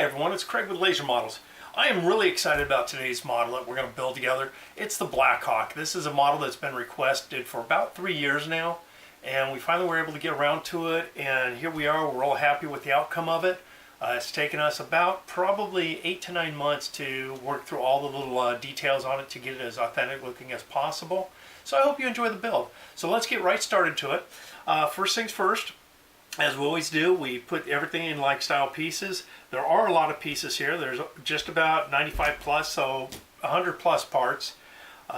Hi everyone, it's Craig with LazerModels. I am really excited about today's model that we're going to build together. It's the Blackhawk. This is a model that's been requested for about 3 years now, and we finally were able to get around to it, and here we are. We're all happy with the outcome of it. It's taken us about probably 8 to 9 months to work through all the little details on it to get it as authentic looking as possible. So I hope you enjoy the build. So let's get right started to it. First things first, as we always do, we put everything in like style pieces. There are a lot of pieces here. There's just about 95 plus, so 100 plus parts. We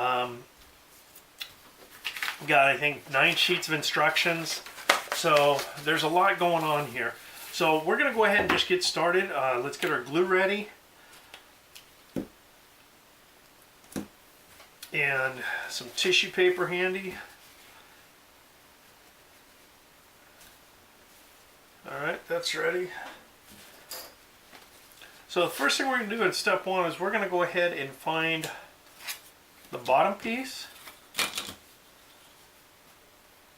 got, I think, 9 sheets of instructions. So there's a lot going on here. So we're going to go ahead and just get started. Let's get our glue ready. And some tissue paper handy. Alright, that's ready. So the first thing we're going to do in step 1 is we're going to go ahead and find the bottom piece,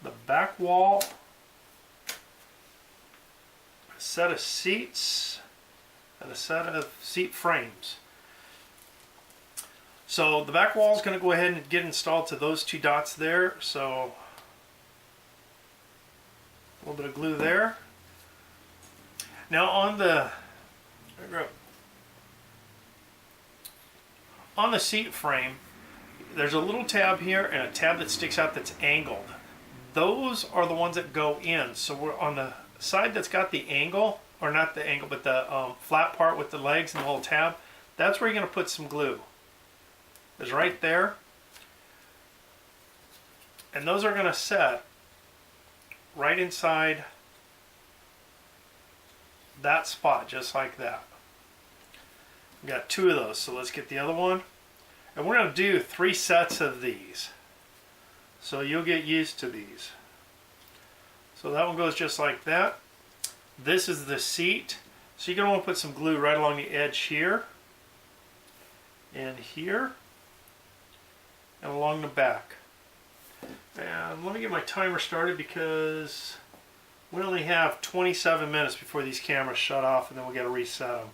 the back wall, a set of seats, and a set of seat frames. So the back wall is going to go ahead and get installed to those 2 dots there. So a little bit of glue there. Now on the seat frame, there's a little tab here and a tab that sticks out that's angled. Those are the ones that go in. So we're on the side that's got the angle, or not the angle, but the flat part with the legs and the little tab. That's where you're going to put some glue. It's right there. And those are going to set right inside that spot, just like that. We got 2 of those, so let's get the other one. And we're going to do 3 sets of these, so you'll get used to these. So that one goes just like that. This is the seat, so you're going to want to put some glue right along the edge here, and here, and along the back. And let me get my timer started because we only have 27 minutes before these cameras shut off, and then we got to reset them.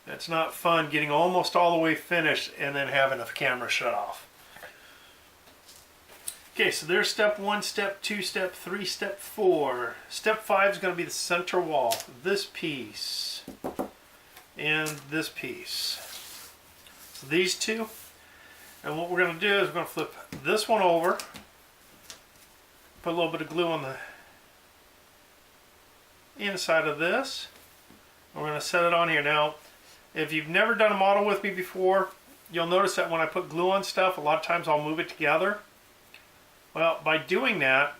It's not fun getting almost all the way finished and then having the camera shut off. Okay, so there's step 1, step 2, step 3, step 4. Step 5 is going to be the center wall. This piece and this piece. So these 2. And what we're going to do is we're going to flip this one over. Put a little bit of glue on the inside of this. We're going to set it on here. Now, if you've never done a model with me before, you'll notice that when I put glue on stuff, a lot of times I'll move it together. Well, by doing that,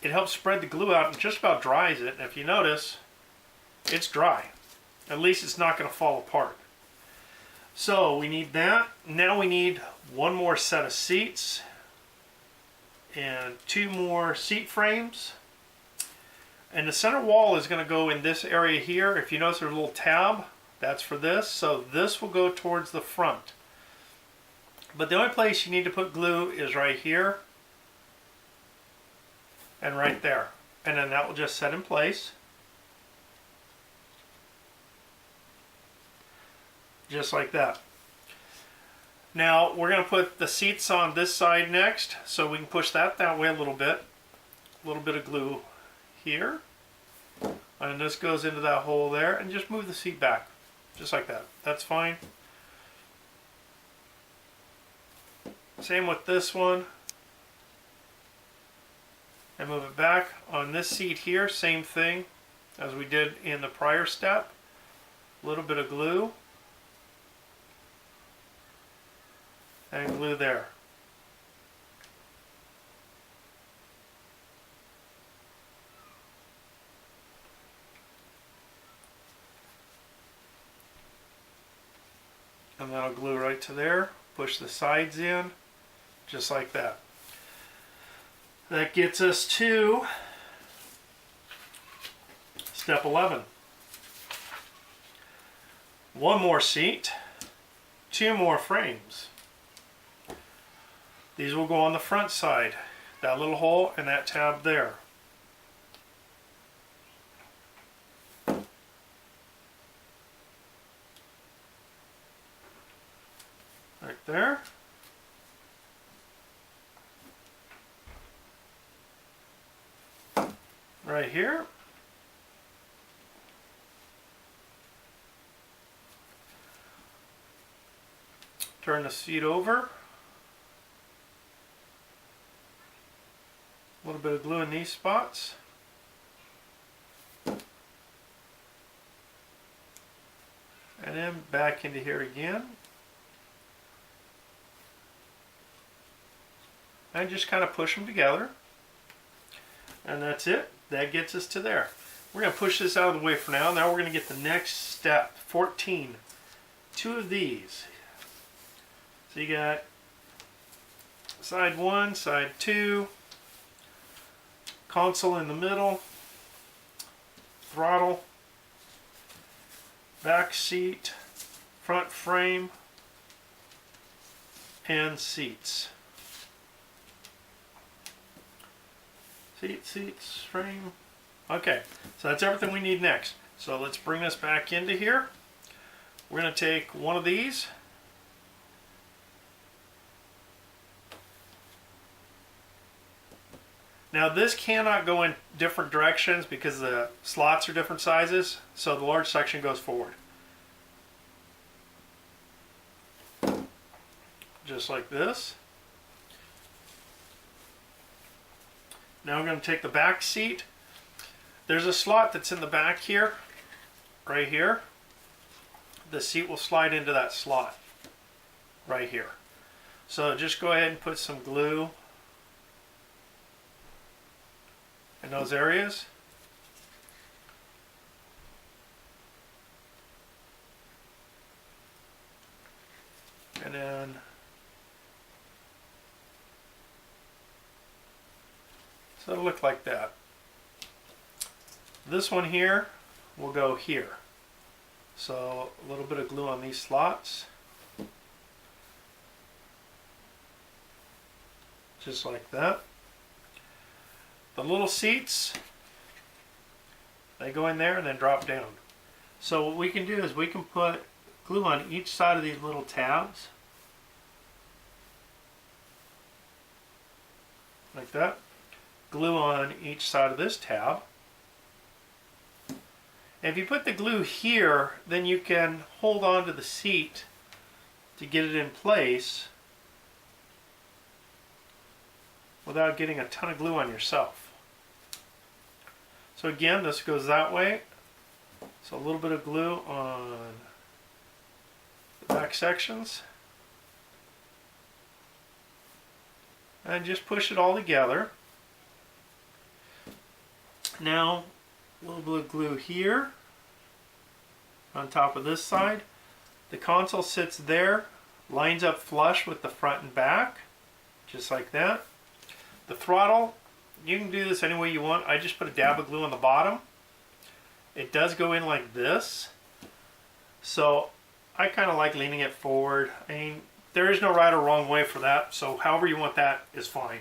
it helps spread the glue out and just about dries it. And if you notice, it's dry. At least it's not going to fall apart. So we need that. Now we need 1 more set of seats and 2 more seat frames. And the center wall is going to go in this area here. If you notice there's a little tab, that's for this. So this will go towards the front. But the only place you need to put glue is right here and right there. And then that will just set in place. Just like that. Now we're going to put the seats on this side next, so we can push that way a little bit. A little bit of glue here. And this goes into that hole there, and just move the seat back. Just like that. That's fine. Same with this one. And move it back. On this seat here, same thing as we did in the prior step. A little bit of glue. And glue there. And that'll glue right to there. Push the sides in, just like that. That gets us to step 11. 1 more seat, 2 more frames. These will go on the front side, that little hole and that tab there. right here. Turn the seat over. A little bit of glue in these spots. And then back into here again. And just kind of push them together. And that's it. That gets us to there. We're going to push this out of the way for now. Now we're going to get the next step, 14. 2 of these. So you got side 1, side 2, console in the middle, throttle, back seat, front frame, and seats. Seats, frame. Okay, so that's everything we need next. So let's bring this back into here. We're going to take one of these. Now this cannot go in different directions because the slots are different sizes, so the large section goes forward. Just like this. Now I'm going to take the back seat. There's a slot that's in the back here, right here. The seat will slide into that slot right here. So just go ahead and put some glue in those areas. And then so it'll look like that. This one here will go here. So a little bit of glue on these slots. Just like that. The little seats, they go in there and then drop down. So what we can do is we can put glue on each side of these little tabs. Like that. Glue on each side of this tab. And if you put the glue here, then you can hold on to the seat to get it in place without getting a ton of glue on yourself. So again, this goes that way. So a little bit of glue on the back sections. And just push it all together. Now, a little bit of glue here on top of this side. The console sits there, lines up flush with the front and back, just like that. The throttle, you can do this any way you want. I just put a dab of glue on the bottom. It does go in like this. So I kind of like leaning it forward. I mean, there is no right or wrong way for that. So however you want that is fine.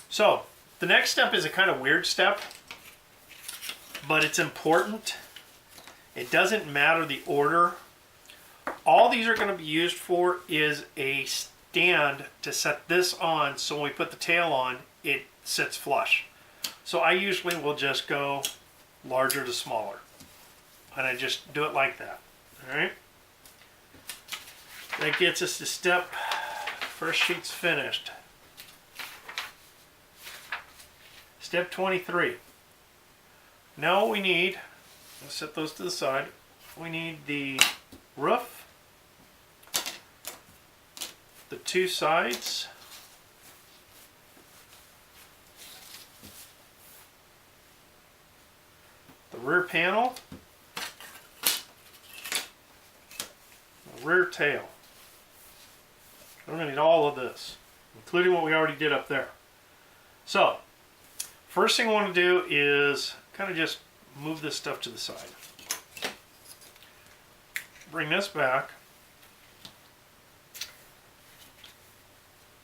So the next step is a kind of weird step, but it's important. It doesn't matter the order. All these are going to be used for is a stand to set this on, so when we put the tail on, it sits flush. So I usually will just go larger to smaller, and I just do it like that. All right. That gets us to step. First sheet's finished. Step 23. Now what we need, let's set those to the side. We need the roof, the 2 sides, the rear panel, the rear tail. We're going to need all of this, including what we already did up there. So, first thing I want to do is kind of just move this stuff to the side. Bring this back.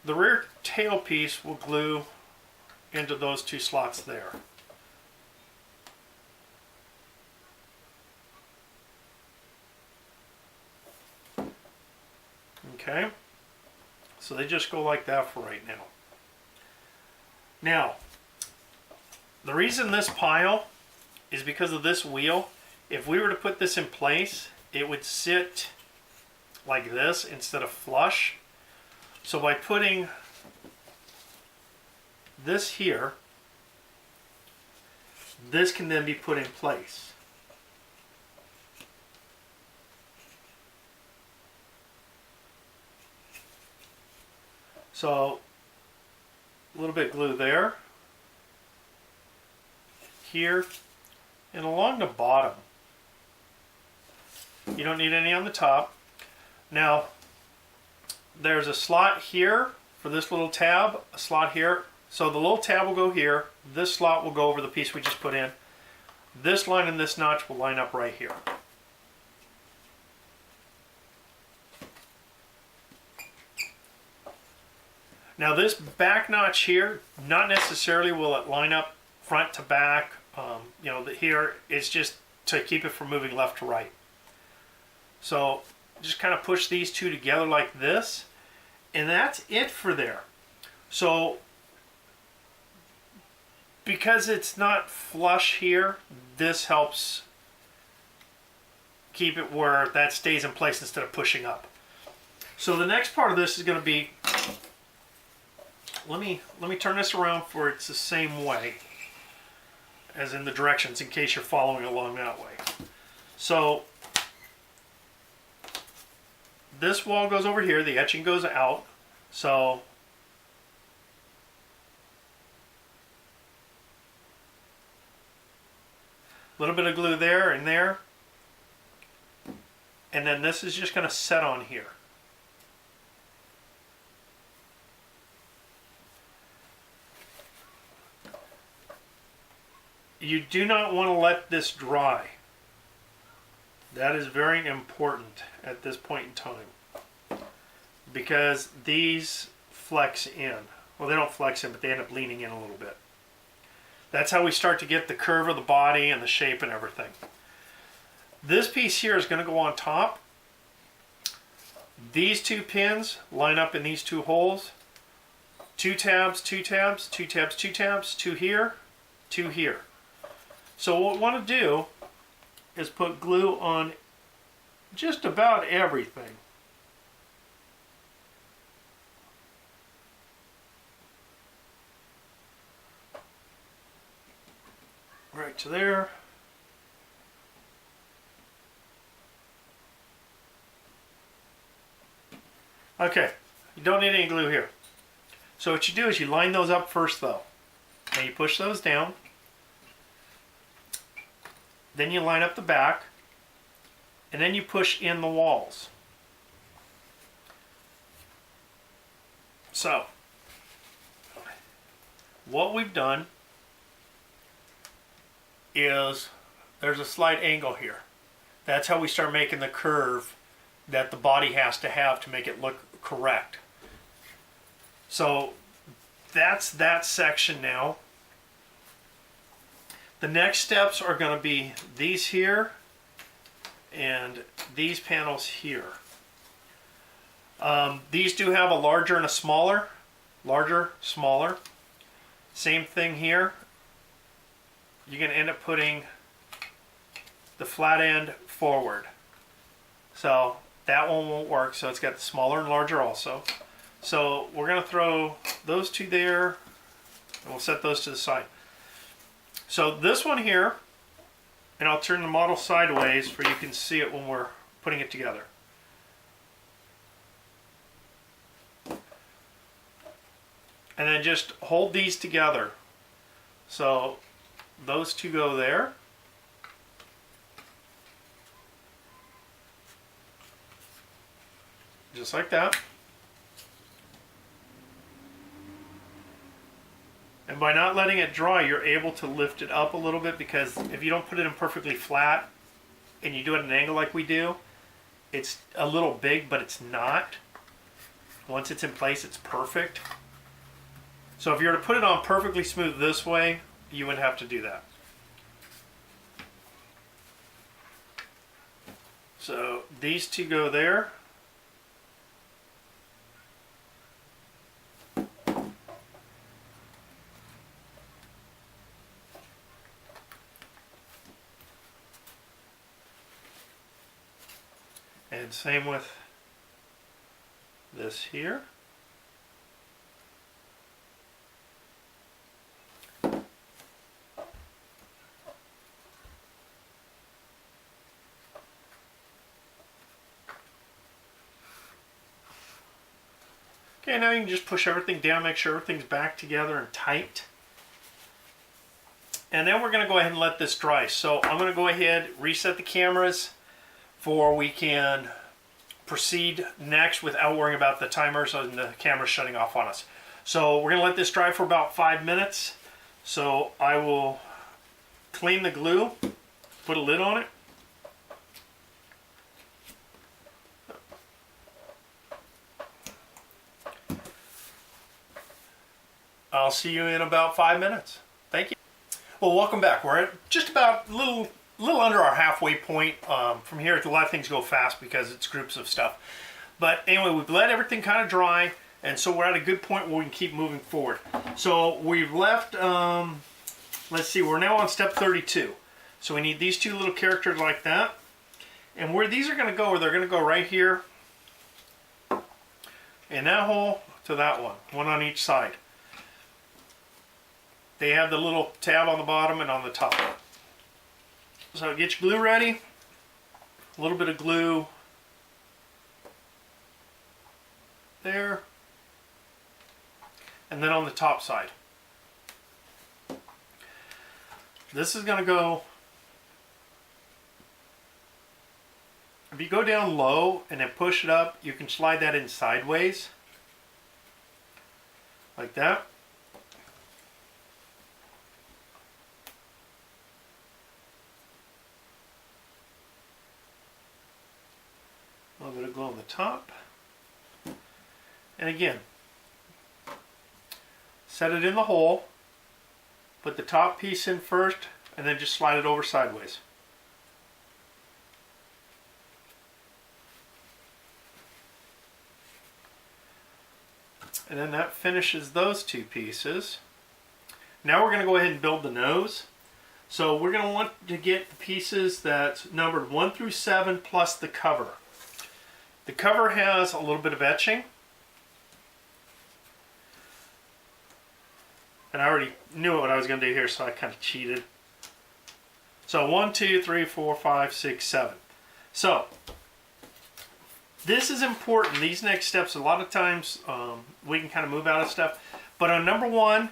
The rear tail piece will glue into those 2 slots there. Okay, so they just go like that for right now. Now, The reason this pile is because of this wheel. If we were to put this in place, it would sit like this instead of flush. So by putting this here, this can then be put in place. So a little bit of glue there, here, and along the bottom. You don't need any on the top. Now, there's a slot here for this little tab, a slot here. So the little tab will go here, this slot will go over the piece we just put in. This line and this notch will line up right here. Now this back notch here, not necessarily will it line up front to back. You know, here it's just to keep it from moving left to right. So just kind of push these two together like this, and that's it for there. So because it's not flush here, this helps keep it where that stays in place instead of pushing up. So the next part of this is going to be, let me turn this around for it's the same way as in the directions in case you're following along that way. So this wall goes over here, the etching goes out. So a little bit of glue there and there. And then this is just going to set on here. You do not want to let this dry. That is very important at this point in time, because these flex in. Well, they don't flex in, but they end up leaning in a little bit. That's how we start to get the curve of the body and the shape and everything. This piece here is going to go on top. These two pins line up in these two holes. 2 tabs, 2 tabs, 2 tabs, 2 tabs, 2 here, 2 here. So what we want to do is put glue on just about everything. Right to there. Okay, you don't need any glue here. So what you do is you line those up first though. And you push those down. Then you line up the back, and then you push in the walls. So, what we've done is there's a slight angle here. That's how we start making the curve that the body has to have to make it look correct. So, that's that section now. The next steps are going to be these here and these panels here. These do have a larger and a smaller. Larger, smaller. Same thing here. You're going to end up putting the flat end forward. So that one won't work, so it's got the smaller and larger also. So we're going to throw those two there, and we'll set those to the side. So this one here, and I'll turn the model sideways so you can see it when we're putting it together. And then just hold these together. So those two go there. Just like that. And by not letting it dry, you're able to lift it up a little bit, because if you don't put it in perfectly flat and you do it at an angle like we do, it's a little big, but it's not. Once it's in place, it's perfect. So if you were to put it on perfectly smooth this way, you wouldn't have to do that. So these two go there. And same with this here. Okay, now you can just push everything down, make sure everything's back together and tight. And then we're going to go ahead and let this dry. So I'm going to go ahead, reset the cameras for we can proceed next without worrying about the timers and the camera shutting off on us. So we're going to let this dry for about 5 minutes. So I will clean the glue, put a lid on it. I'll see you in about 5 minutes. Thank you. Well, welcome back. We're at just about a little under our halfway point. From here, a lot of things go fast because it's groups of stuff. But anyway, we've let everything kind of dry, and so we're at a good point where we can keep moving forward. So we've left, let's see, we're now on step 32. So we need these two little characters like that. And where these are going to go, they're going to go right here in that hole to that one on each side. They have the little tab on the bottom and on the top. So get your glue ready. A little bit of glue there. And then on the top side. This is going to go, if you go down low and then push it up, you can slide that in sideways. Like that. A little bit of glue on the top. And again, set it in the hole, put the top piece in first, and then just slide it over sideways. And then that finishes those two pieces. Now we're going to go ahead and build the nose. So we're going to want to get the pieces that's numbered 1 through 7 plus the cover. The cover has a little bit of etching. And I already knew what I was going to do here, so I kind of cheated. So 1, 2, 3, 4, 5, 6, 7. So this is important. These next steps, a lot of times we can kind of move out of stuff. But on number 1,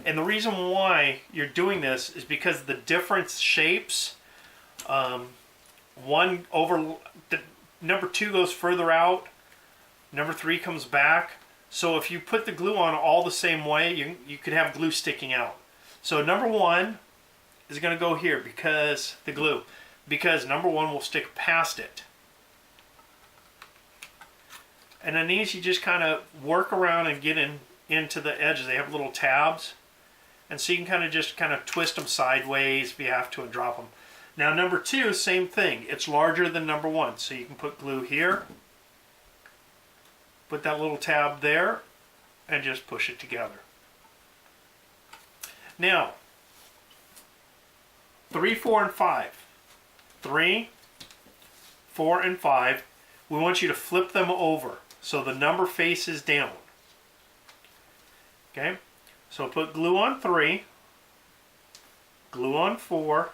and the reason why you're doing this is because the different shapes, number 2 goes further out, number 3 comes back. So if you put the glue on all the same way, you could have glue sticking out. So number 1 is going to go here because number 1 will stick past it. And then these you just kind of work around and get into the edges. They have little tabs, and so you can just kind of twist them sideways if you have to and drop them. Now number 2, same thing. It's larger than number 1, so you can put glue here, put that little tab there, and just push it together. Now, 3, 4, and 5. 3, 4, and 5. We want you to flip them over so the number faces down. Okay? So put glue on 3, glue on 4,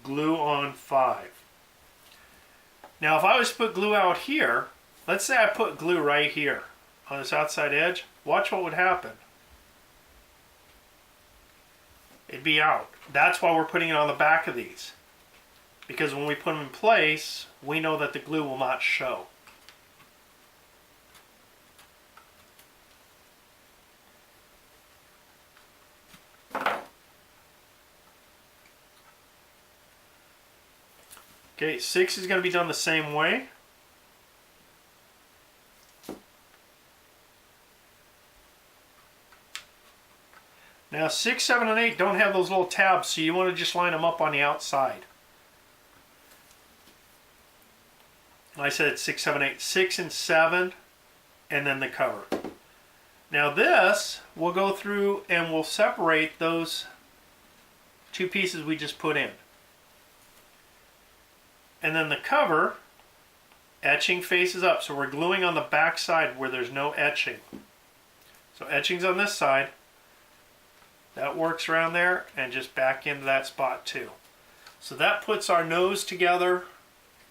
glue on 5. Now if I was to put glue out here, let's say I put glue right here on this outside edge, watch what would happen. It'd be out. That's why we're putting it on the back of these. Because when we put them in place, we know that the glue will not show. Okay, 6 is going to be done the same way. Now 6, 7, and 8 don't have those little tabs, so you want to just line them up on the outside. I said 6, 7, 8. 6 and 7, and then the cover. Now this, we'll go through and we'll separate those two pieces we just put in. And then the cover, Etching faces up, so we're gluing on the back side where there's no etching. So etching's on this side. That works around there and just back into that spot too. So that puts our nose together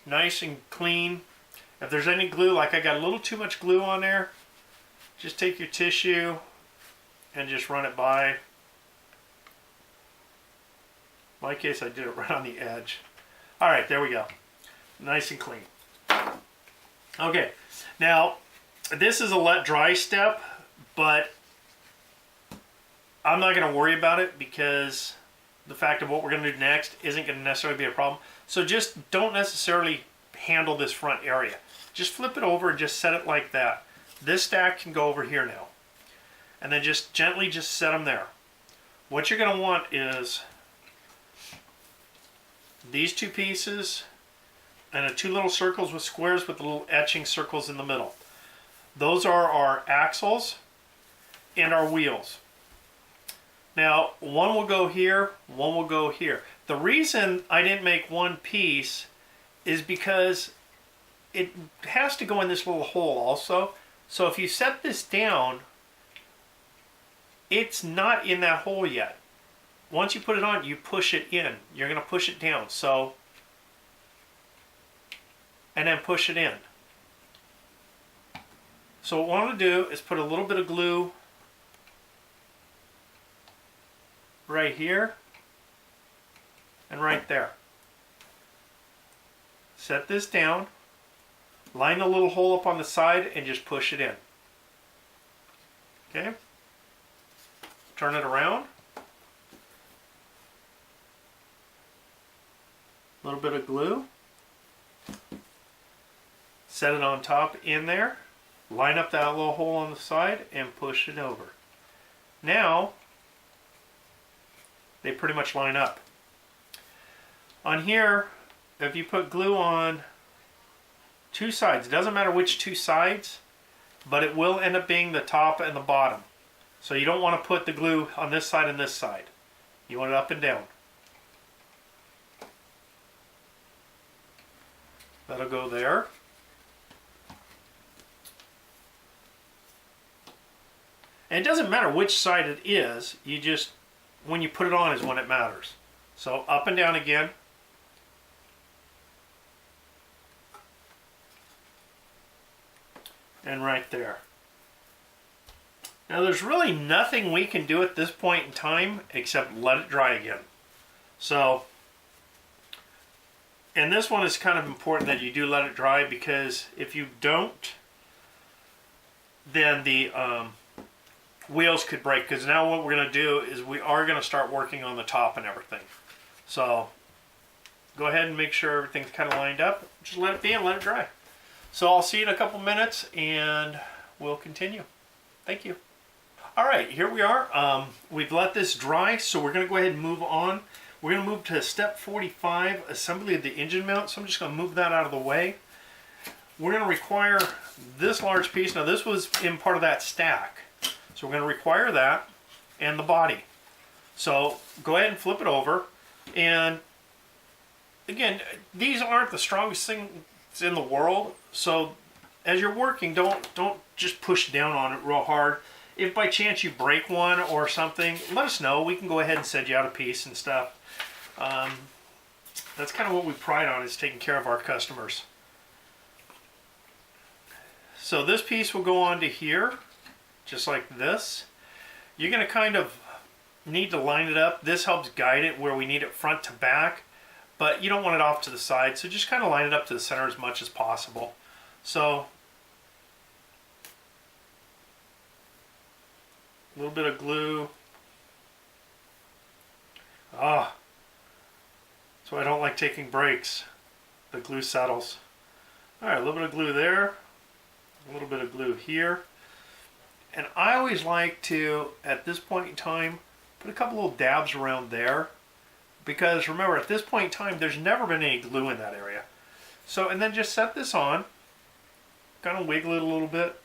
nice and clean. If there's any glue, like I got a little too much glue on there, just take your tissue and just run it by. In my case, I did it right on the edge. All right, there we go. Nice and clean. Okay, now this is a let dry step, but I'm not going to worry about it because the fact of what we're going to do next isn't going to necessarily be a problem. So just don't necessarily handle this front area. Just flip it over and just set it like that. This stack can go over here now. And then just gently just set them there. What you're going to want is these two pieces and the two little circles with squares with the little etching circles in the middle. Those are our axles and our wheels. Now, one will go here, one will go here. The reason I didn't make one piece is because it has to go in this little hole also. So if you set this down, it's not in that hole yet. Once you put it on, you push it in. You're going to push it down. So, and then push it in. So what I want to do is put a little bit of glue right here and right there. Set this down, line the little hole up on the side and just push it in. Okay? Turn it around. A little bit of glue. Set it on top in there. Line up that little hole on the side and push it over. Now, they pretty much line up. On here, if you put glue on two sides, it doesn't matter which two sides, but it will end up being the top and the bottom. So you don't want to put the glue on this side and this side. You want it up and down. That'll go there. And it doesn't matter which side it is, you just, when you put it on is when it matters. So up and down again. And right there. Now there's really nothing we can do at this point in time except let it dry again. So, and this one is kind of important that you do let it dry, because if you don't, then the wheels could break, because now what we're going to do is we are going to start working on the top and everything. So go ahead and make sure everything's kind of lined up. Just let it be and let it dry. So I'll see you in a couple minutes and we'll continue. Thank you. All right, here we are. We've let this dry, so we're going to go ahead and move on. We're going to move to step 45, assembly of the engine mount. So I'm just going to move that out of the way. We're going to require this large piece. Now this was in part of that stack. So we're going to require that and the body. So go ahead and flip it over. And again, these aren't the strongest things in the world. So as you're working, don't just push down on it real hard. If by chance you break one or something, let us know. We can go ahead and send you out a piece and stuff. That's kind of what we pride on, is taking care of our customers. So this piece will go on to here, just like this. You're going to kind of need to line it up. This helps guide it where we need it front to back, but you don't want it off to the side, so just kind of line it up to the center as much as possible. So a little bit of glue. That's why I don't like taking breaks. The glue settles. All right, a little bit of glue there, a little bit of glue here. And I always like to, at this point in time, put a couple little dabs around there, because remember, at this point in time, there's never been any glue in that area. So, and then just set this on, kind of wiggle it a little bit,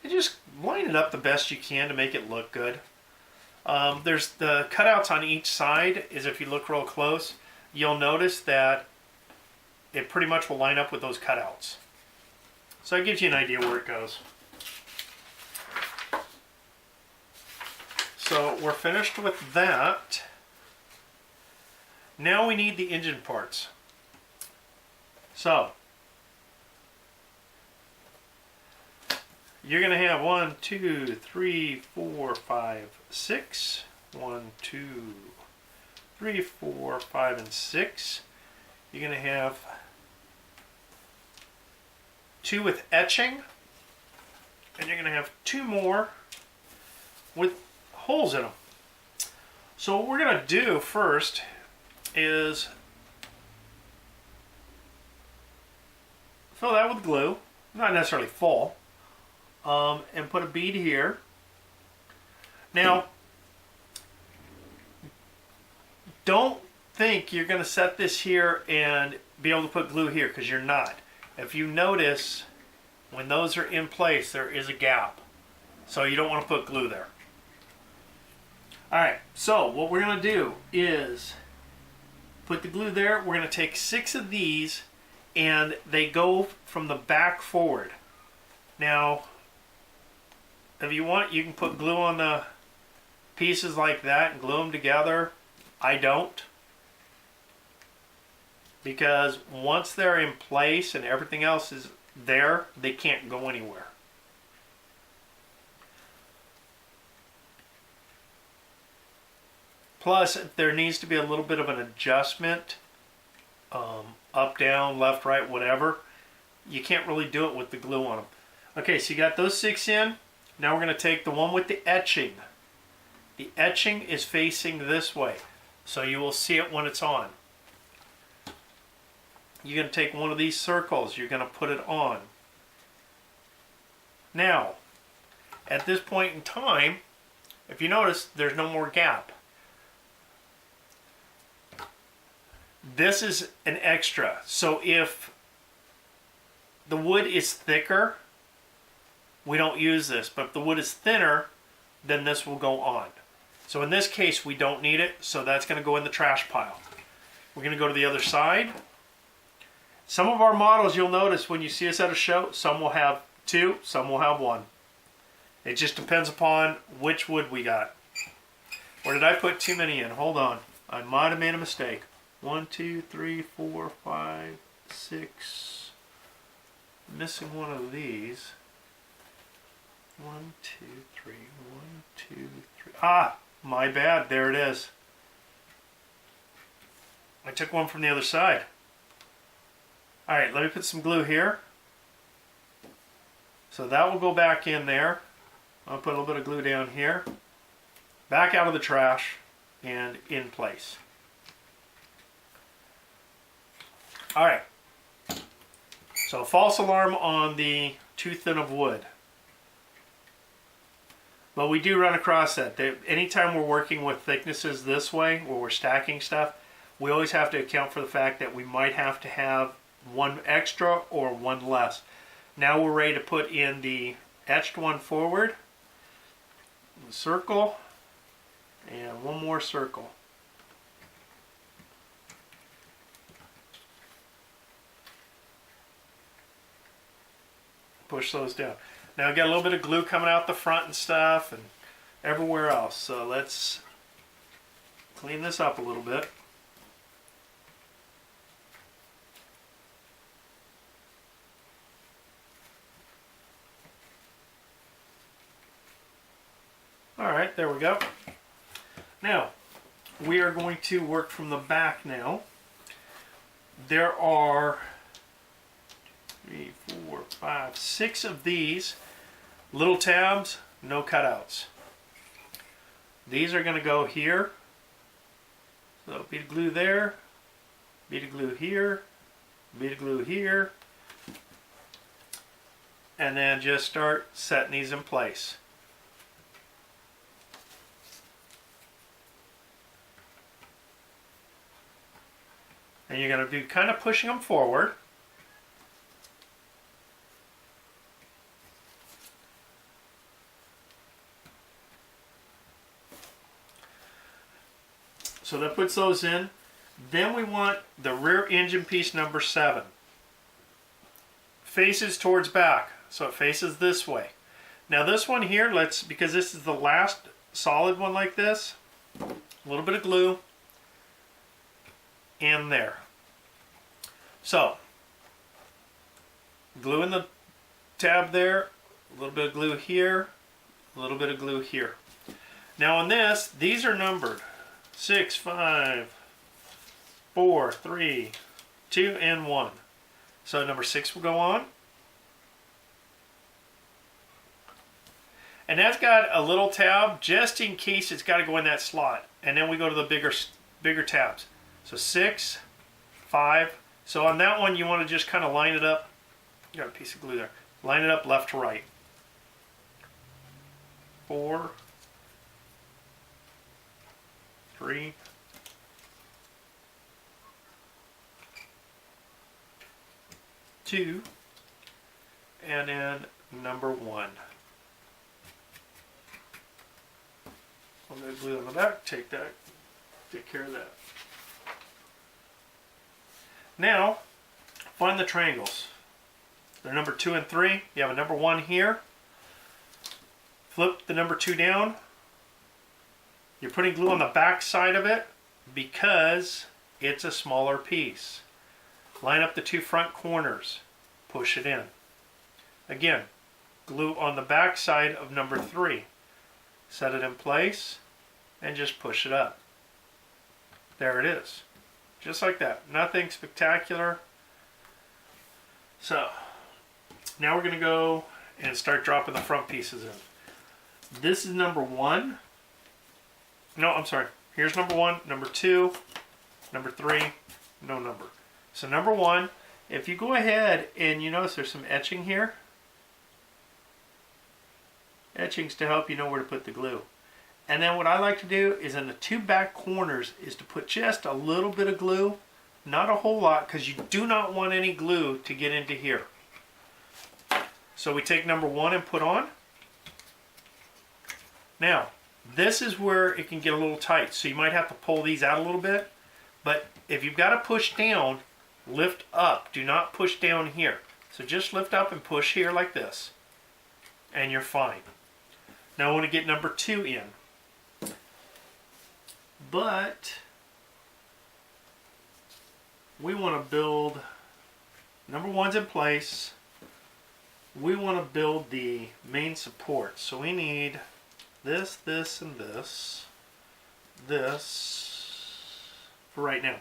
and just line it up the best you can to make it look good. There's the cutouts on each side, is if you look real close, you'll notice that it pretty much will line up with those cutouts. So that gives you an idea where it goes. So we're finished with that. Now we need the engine parts. So you're going to have 1, 2, 3, 4, 5, 6. 1, 2, 3, 4, 5, and 6. You're going to have 2 with etching, and you're going to have 2 more with holes in them. So what we're going to do first is fill that with glue, not necessarily full, and put a bead here. Now, don't think you're going to set this here and be able to put glue here, because you're not. If you notice, when those are in place, there is a gap. So you don't want to put glue there. Alright, so what we're going to do is put the glue there. We're going to take 6 of these, and they go from the back forward. Now, if you want, you can put glue on the pieces like that and glue them together. I don't. Because once they're in place and everything else is there, they can't go anywhere. Plus, there needs to be a little bit of an adjustment, up, down, left, right, whatever. You can't really do it with the glue on them. Okay, so you got those 6 in. Now we're going to take the one with the etching. The etching is facing this way, so you will see it when it's on. You're going to take one of these circles, you're going to put it on. Now, at this point in time, if you notice, there's no more gap. This is an extra, so if the wood is thicker, we don't use this, but if the wood is thinner, then this will go on. So in this case, we don't need it, so that's going to go in the trash pile. We're going to go to the other side. Some of our models, you'll notice when you see us at a show, some will have 2, some will have 1. It just depends upon which wood we got. Or did I put too many in? Hold on. I might have made a mistake. 1, 2, 3, 4, 5, 6. Missing one of these. 1, 2, 3. 1, 2, 3. Ah, my bad. There it is. I took one from the other side. Alright, let me put some glue here. So that will go back in there. I'll put a little bit of glue down here. Back out of the trash and in place. Alright. So false alarm on the too thin of wood. But we do run across that. Anytime we're working with thicknesses this way, where we're stacking stuff, we always have to account for the fact that we might have to have one extra or one less. Now we're ready to put in the etched one forward, circle, and one more circle. Push those down. Now I've got a little bit of glue coming out the front and stuff and everywhere else, so let's clean this up a little bit. Alright, there we go. Now, we are going to work from the back now. There are 3, 4, 5, 6 of these little tabs, no cutouts. These are going to go here. So bead of glue there, bead of glue here, bead of glue here, and then just start setting these in place. And you're going to be kind of pushing them forward. So that puts those in. Then we want the rear engine piece number 7. faces towards back, so it faces this way. Now this one here, because this is the last solid one like this, a little bit of glue in there. So, glue in the tab there, a little bit of glue here, a little bit of glue here. Now on this, these are numbered 6, 5, 4, 3, 2, and 1. So number 6 will go on. And that's got a little tab just in case it's got to go in that slot. And then we go to the bigger tabs. So 6, 5. So on that one you want to just kind of line it up. You got a piece of glue there. Line it up left to right. 4, 3, 2, and then number 1. I'm going to glue on the back, take care of that. Now, find the triangles. They're number 2 and 3. You have a number 1 here. Flip the number 2 down. You're putting glue on the back side of it because it's a smaller piece. Line up the 2 front corners. Push it in. Again, glue on the back side of number 3. Set it in place and just push it up. There it is. Just like that. Nothing spectacular. So, now we're going to go and start dropping the front pieces in. This is number 1. No, I'm sorry. Here's number 1, number 2, number 3, no number. So number 1, if you go ahead and you notice there's some etching here. Etchings to help you know where to put the glue. And then what I like to do is in the 2 back corners is to put just a little bit of glue. Not a whole lot, because you do not want any glue to get into here. So we take number 1 and put on. Now, this is where it can get a little tight, so you might have to pull these out a little bit. But if you've got to push down, lift up. Do not push down here. So just lift up and push here like this, and you're fine. Now I want to get number 2 in. But we want to build, number 1's in place. We want to build the main support. So we need this, this, and this. This for right now.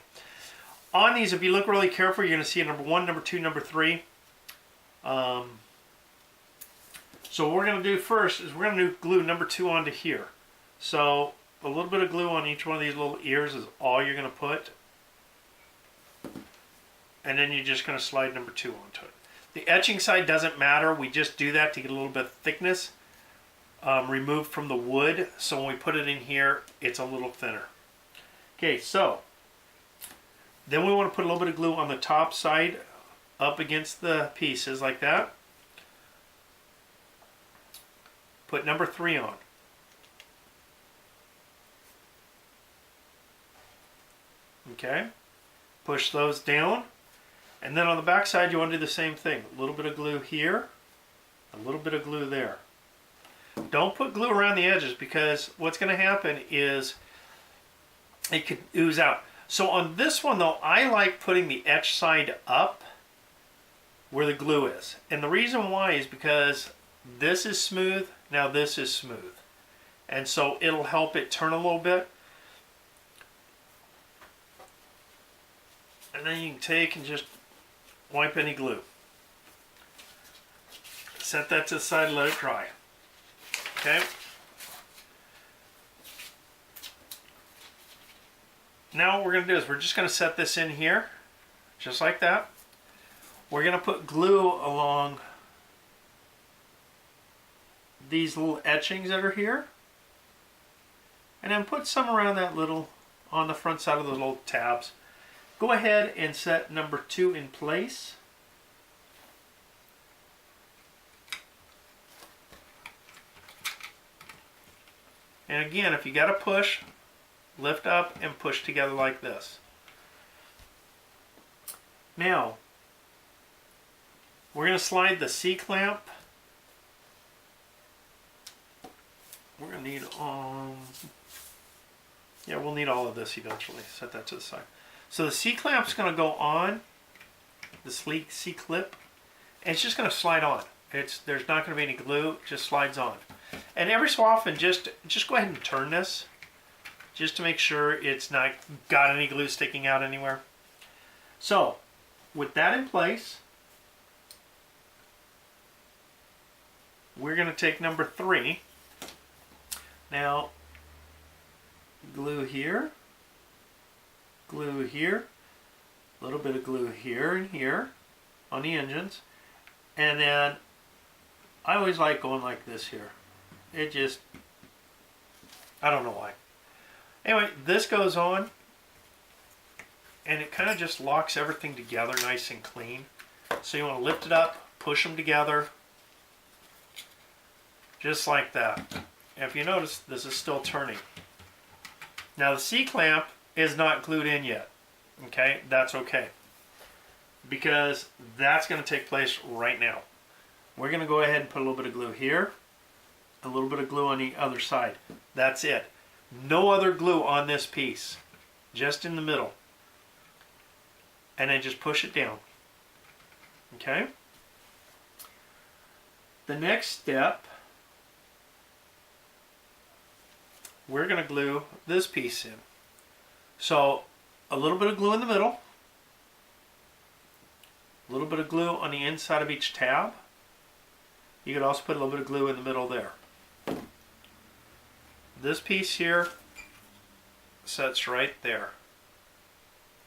On these, if you look really careful, you're going to see a number 1, number 2, number 3. So what we're going to do first is we're going to glue number 2 onto here. So a little bit of glue on each one of these little ears is all you're going to put. And then you're just going to slide number 2 onto it. The etching side doesn't matter. We just do that to get a little bit of thickness removed from the wood. So when we put it in here, it's a little thinner. Okay, so then we want to put a little bit of glue on the top side up against the pieces like that. Put number 3 on. Okay, push those down, and then on the back side you want to do the same thing. A little bit of glue here, a little bit of glue there. Don't put glue around the edges, because what's going to happen is it could ooze out. So on this one though, I like putting the etch side up where the glue is. And the reason why is because this is smooth, now this is smooth. And so it'll help it turn a little bit. And then you can take and just wipe any glue. Set that to the side and let it dry. Okay? Now what we're going to do is we're just going to set this in here, just like that. We're going to put glue along these little etchings that are here. And then put some around that little, on the front side of the little tabs. Go ahead and set number 2 in place. And again, if you got to push, lift up and push together like this. Now, We're going to slide the C-clamp. We're going to need, yeah, we'll need all of this eventually. Set that to the side. So the C-clamp's going to go on the C-clip, and it's just going to slide on. There's not going to be any glue, it just slides on. And every so often, just go ahead and turn this, just to make sure it's not got any glue sticking out anywhere. So, with that in place, we're going to take number 3. Now, glue here, a little bit of glue here and here on the engines, and then I always like going like this here. It just, I don't know why. Anyway, this goes on, and it kind of just locks everything together nice and clean. So you want to lift it up, push them together, just like that. And if you notice, this is still turning. Now the C-clamp is not glued in yet. Okay, that's okay, because that's going to take place right now. We're going to go ahead and put a little bit of glue here, a little bit of glue on the other side. That's it. No other glue on this piece, just in the middle. And then just push it down. Okay? The next step, we're going to glue this piece in. So, a little bit of glue in the middle, a little bit of glue on the inside of each tab. You could also put a little bit of glue in the middle there. This piece here sets right there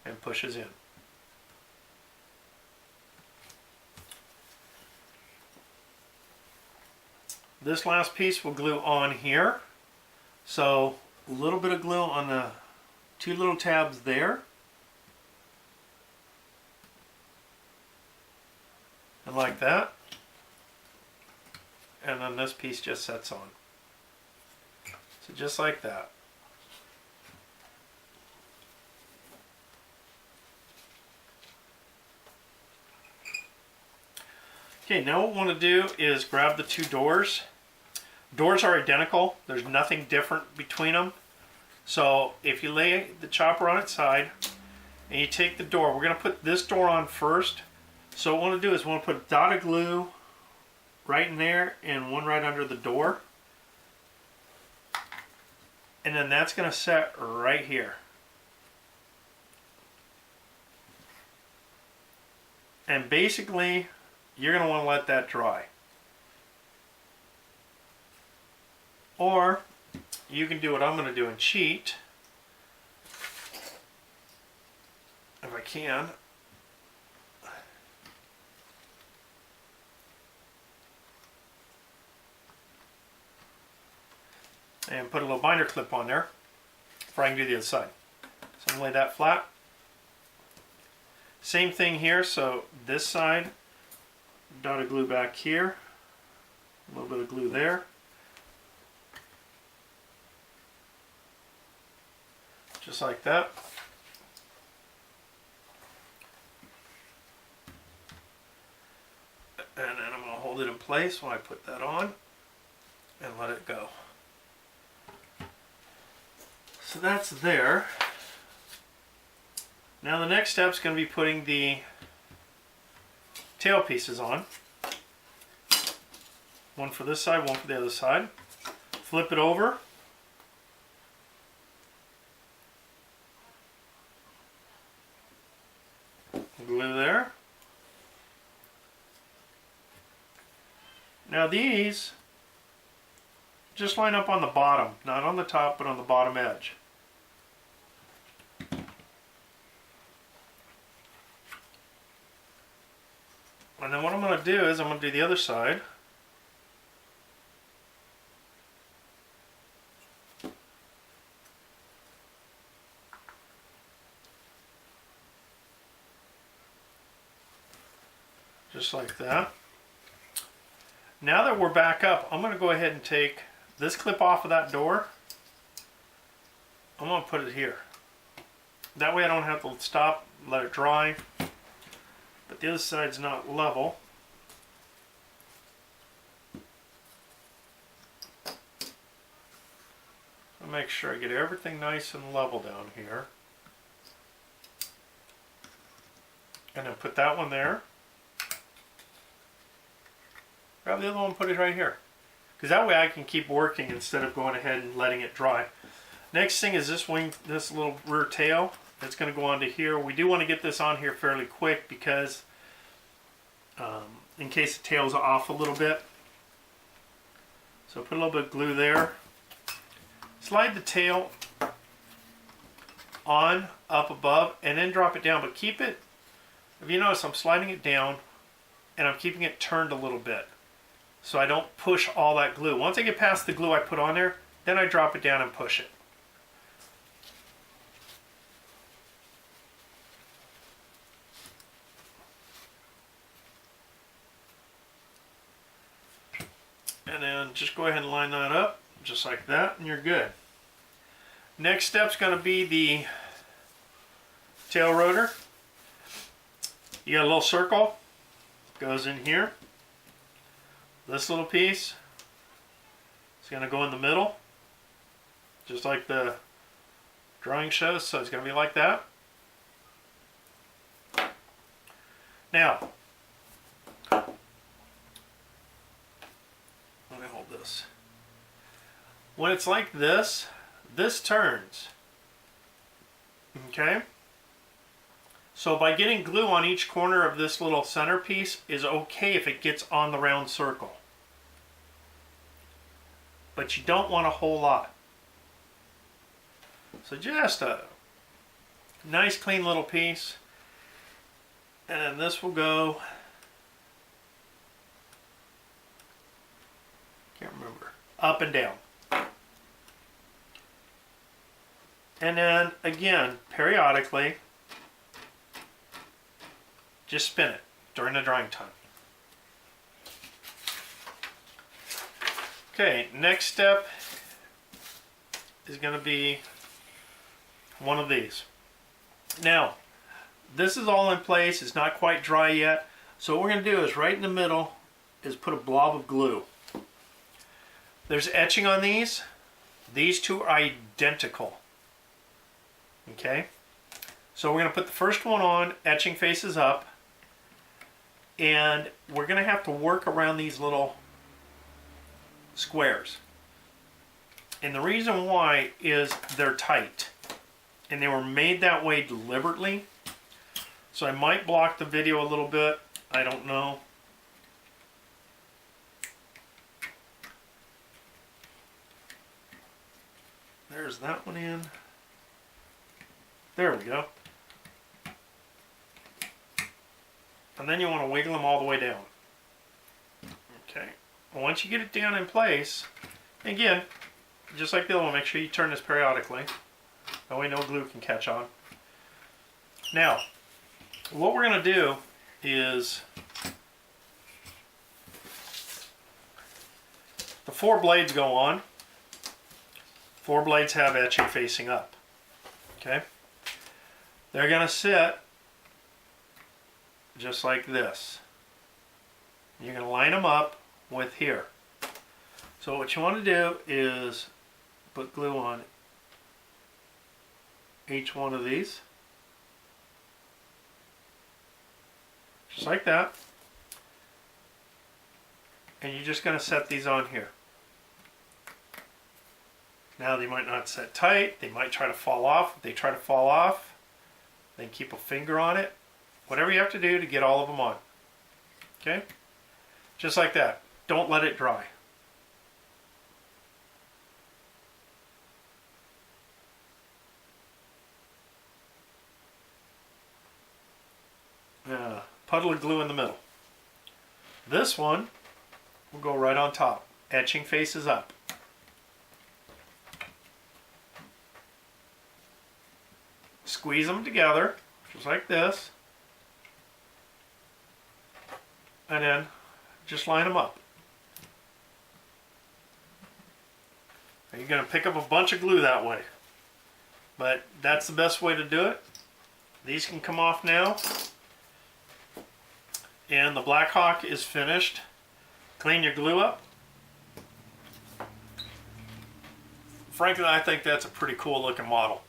and pushes in. This last piece will glue on here. So a little bit of glue on the 2 little tabs there. And like that. And then this piece just sets on. So just like that. Okay, now what we want to do is grab the 2 doors. Doors are identical. There's nothing different between them. So if you lay the chopper on its side and you take the door, we're going to put this door on first. So what we want to do is we want to put a dot of glue right in there and one right under the door. And then that's going to set right here. And basically, you're going to want to let that dry. Or you can do what I'm going to do and cheat, if I can. And put a little binder clip on there before I can do the other side. So I'm going to lay that flat. Same thing here, so this side, dot of glue back here, a little bit of glue there. Just like that. And then I'm going to hold it in place when I put that on and let it go. So that's there. Now the next step is going to be putting the tail pieces on. One for this side, one for the other side. Flip it over. Glue there. Now these just line up on the bottom, not on the top, but on the bottom edge. And then what I'm going to do is I'm going to do the other side. Just like that. Now that we're back up, I'm going to go ahead and take this clip off of that door. I'm going to put it here. That way I don't have to stop, let it dry. But the other side's not level. I'll make sure I get everything nice and level down here. And then put that one there. Grab the other one and put it right here. Because that way I can keep working instead of going ahead and letting it dry. Next thing is this wing, this little rear tail. It's going to go onto here. We do want to get this on here fairly quick because in case the tail's off a little bit. So put a little bit of glue there. Slide the tail on, up above, and then drop it down. But keep it, if you notice, I'm sliding it down and I'm keeping it turned a little bit so I don't push all that glue. Once I get past the glue I put on there, then I drop it down and push it. And then just go ahead and line that up just like that and you're good. Next step's going to be the tail rotor. You got a little circle, goes in here. This little piece is going to go in the middle, just like the drawing shows, so it's going to be like that. Now, let me hold this. When it's like this, this turns. Okay? So by getting glue on each corner of this little centerpiece is okay if it gets on the round circle. But you don't want a whole lot. So just a nice clean little piece. And then this will go, can't remember, up and down. And then again, periodically, just spin it during the drying time. Okay, next step is going to be one of these. Now, this is all in place. It's not quite dry yet. So what we're going to do is right in the middle is put a blob of glue. There's etching on these. These two are identical. Okay? So we're going to put the first one on, etching faces up. And we're going to have to work around these little squares. And the reason why is they're tight. And they were made that way deliberately. So I might block the video a little bit. I don't know. There's that one in. There we go. And then you want to wiggle them all the way down. Okay. Once you get it down in place, again, just like the other one, make sure you turn this periodically. That way no glue can catch on. Now, what we're going to do is the 4 blades go on. 4 blades have etching facing up. Okay? They're going to sit just like this. You're going to line them up with here. So what you want to do is put glue on each one of these. Just like that. And you're just going to set these on here. Now they might not set tight. They might try to fall off. If they try to fall off, then keep a finger on it. Whatever you have to do to get all of them on. Okay? Just like that. Don't let it dry. Puddle of glue in the middle. This one will go right on top. Etching faces up. Squeeze them together, just like this. And then just line them up. And you're going to pick up a bunch of glue that way. But that's the best way to do it. These can come off now. And the Black Hawk is finished. Clean your glue up. frankly, I think that's a pretty cool looking model.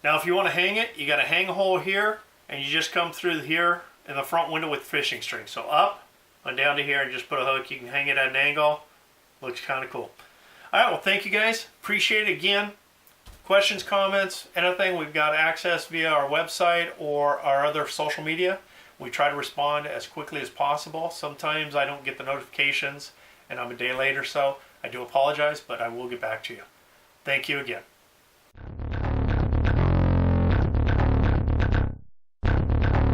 Now, if you want to hang it, you got a hang hole here, and you just come through here in the front window with fishing string. So up and down to here and just put a hook. You can hang it at an angle. Looks kind of cool. All right, well, thank you guys. Appreciate it again. Questions, comments, anything, we've got access via our website or our other social media. We try to respond as quickly as possible. Sometimes I don't get the notifications and I'm a day late or so. I do apologize, but I will get back to you. Thank you again.